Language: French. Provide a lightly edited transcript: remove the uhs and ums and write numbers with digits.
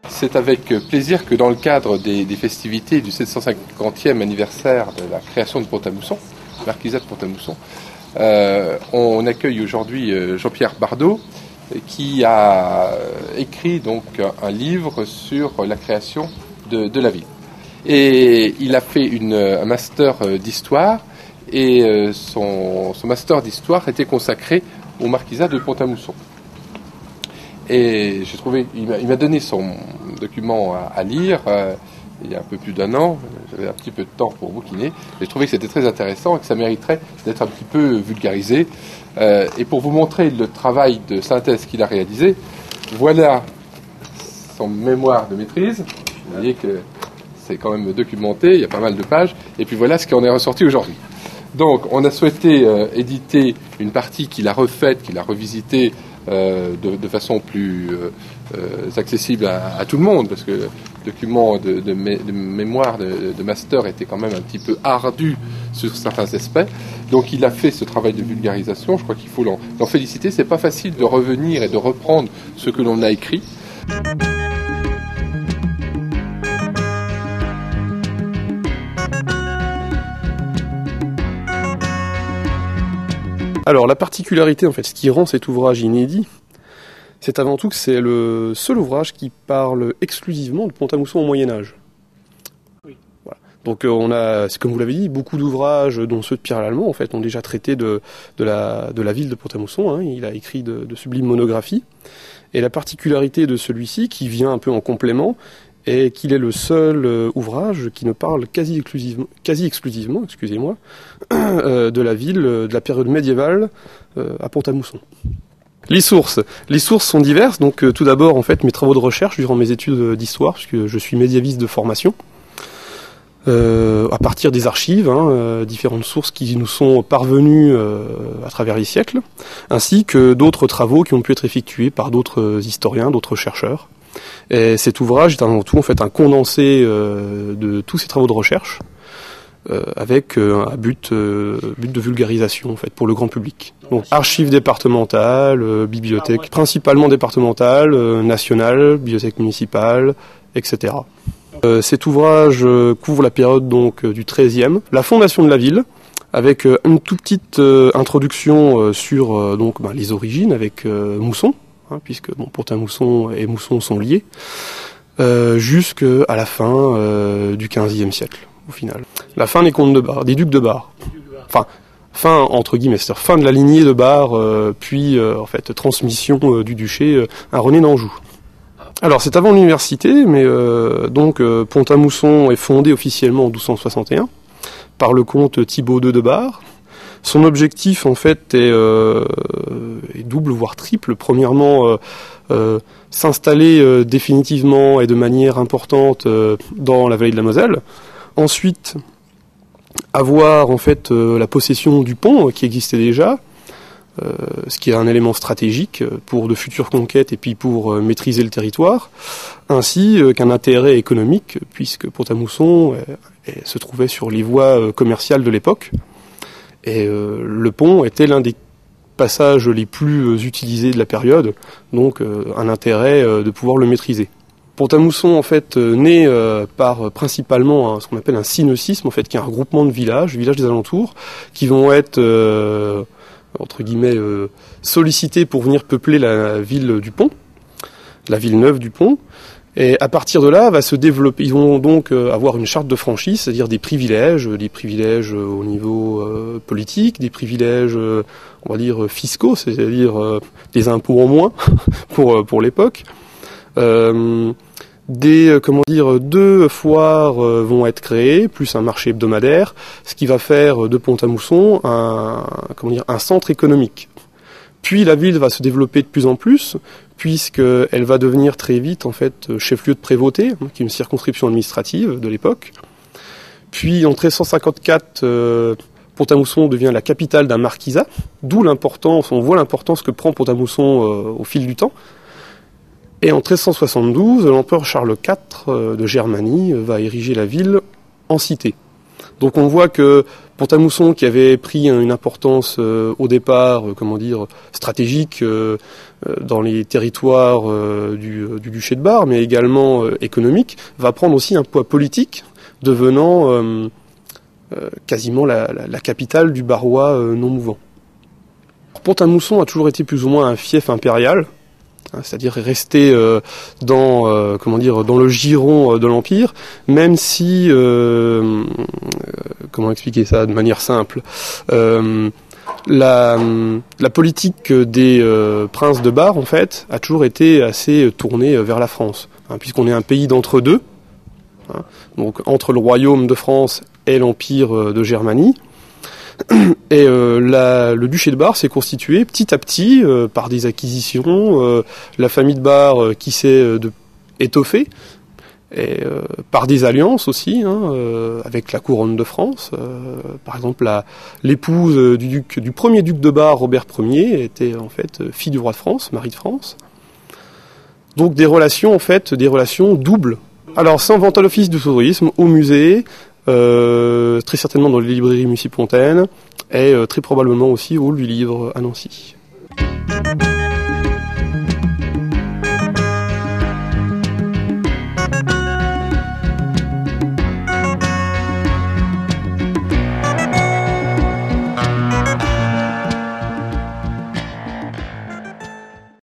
C'est avec plaisir que dans le cadre des festivités du 750e anniversaire de la création de Pont-à-Mousson, Marquisat de Pont-à-Mousson, on accueille aujourd'hui Jean-Pierre Bardot qui a écrit donc un livre sur la création de la ville. Et il a fait un master d'histoire et son master d'histoire était consacré au Marquisat de Pont-à-Mousson. Et j'ai trouvé, il m'a donné son document à lire il y a un peu plus d'1 an. J'avais un petit peu de temps pour bouquiner. J'ai trouvé que c'était très intéressant et que ça mériterait d'être un petit peu vulgarisé. Et pour vous montrer le travail de synthèse qu'il a réalisé, voilà son mémoire de maîtrise. Vous voyez que c'est quand même documenté, il y a pas mal de pages. Et puis voilà ce qui en est ressorti aujourd'hui. Donc on a souhaité éditer une partie qu'il a refaite, qu'il a revisitée de façon plus accessible à tout le monde, parce que le document de mémoire de master était quand même un petit peu ardu sur certains aspects. Donc il a fait ce travail de vulgarisation, je crois qu'il faut l'en féliciter. C'est pas facile de revenir et de reprendre ce que l'on a écrit. Alors la particularité, en fait, ce qui rend cet ouvrage inédit, c'est avant tout que c'est le seul ouvrage qui parle exclusivement de Pont-à-Mousson au Moyen-Âge. Oui. Voilà. Donc on a, comme vous l'avez dit, beaucoup d'ouvrages, dont ceux de Pierre Lallemand, en fait, ont déjà traité de la ville de Pont-à-Mousson. Hein. Il a écrit de sublimes monographies. Et la particularité de celui-ci, qui vient un peu en complément, est qu'il est le seul ouvrage qui ne parle quasi exclusivement, excusez-moi, de la ville, de la période médiévale à Pont-à-Mousson. Les sources sont diverses. Donc tout d'abord, en fait, mes travaux de recherche durant mes études d'histoire, puisque je suis médiéviste de formation, à partir des archives, différentes sources qui nous sont parvenues à travers les siècles, ainsi que d'autres travaux qui ont pu être effectués par d'autres historiens, d'autres chercheurs. Et cet ouvrage est avant tout en fait un condensé de tous ces travaux de recherche avec un but de vulgarisation en fait pour le grand public. Donc archives départementales, bibliothèques principalement départementales, nationales, bibliothèques municipales, etc. Cet ouvrage couvre la période donc du XIIIe, la fondation de la ville, avec une toute petite introduction sur les origines avec Mousson. Puisque Pont-à-Mousson et Mousson sont liés, jusqu'à la fin du XVe siècle, au final. La fin des comtes de Bar, des ducs de Bar. Enfin, fin entre guillemets, c'est-à-dire fin de la lignée de Bar, puis en fait transmission du duché à René d'Anjou. Alors c'est avant l'université, mais Pont-à-Mousson est fondé officiellement en 1261 par le comte Thibaut II de Bar. Son objectif, en fait, est double, voire triple. Premièrement, s'installer définitivement et de manière importante dans la vallée de la Moselle. Ensuite, avoir, en fait, la possession du pont qui existait déjà, ce qui est un élément stratégique pour de futures conquêtes et puis pour maîtriser le territoire, ainsi qu'un intérêt économique, puisque Pont-à-Mousson se trouvait sur les voies commerciales de l'époque. Et le pont était l'un des passages les plus utilisés de la période, donc un intérêt de pouvoir le maîtriser. Pont-à-Mousson, en fait, naît par principalement ce qu'on appelle un synocisme, en fait, qui est un regroupement de villages des alentours, qui vont être, entre guillemets, sollicités pour venir peupler la ville du pont, la ville neuve du pont. Et à partir de là, va se développer. Ils vont donc avoir une charte de franchise, c'est-à-dire des privilèges au niveau politique, des privilèges, on va dire fiscaux, c'est-à-dire des impôts en moins pour l'époque. Deux foires vont être créées, plus un marché hebdomadaire, ce qui va faire de Pont-à-Mousson un centre économique. Puis la ville va se développer de plus en plus, puisqu'elle va devenir très vite en fait chef-lieu de prévôté, qui est une circonscription administrative de l'époque. Puis en 1354, Pont-à-Mousson devient la capitale d'un marquisat, d'où l'importance, on voit l'importance que prend Pont-à-Mousson au fil du temps. Et en 1372, l'empereur Charles IV de Germanie va ériger la ville en cité. Donc on voit que Pont-à-Mousson, qui avait pris une importance au départ, stratégique dans les territoires du duché de Bar, mais également économique, va prendre aussi un poids politique, devenant quasiment la capitale du barrois non mouvant. Pont-à-Mousson a toujours été plus ou moins un fief impérial, c'est-à-dire rester dans le giron de l'Empire, même si, comment expliquer ça de manière simple, la politique des princes de Bar, en fait, a toujours été assez tournée vers la France, puisqu'on est un pays d'entre-deux, donc entre le royaume de France et l'Empire de Germanie. Et le duché de Bar s'est constitué petit à petit par des acquisitions, la famille de Bar qui s'est étoffée, et par des alliances aussi, avec la couronne de France. Par exemple, l'épouse du premier duc de Bar, Robert Ier, était en fait fille du roi de France, mari de France. Donc des relations doubles. Alors ça, on vend à l'office du tourisme, au musée, très certainement dans les librairies municipales et très probablement aussi au Lui Livre à Nancy.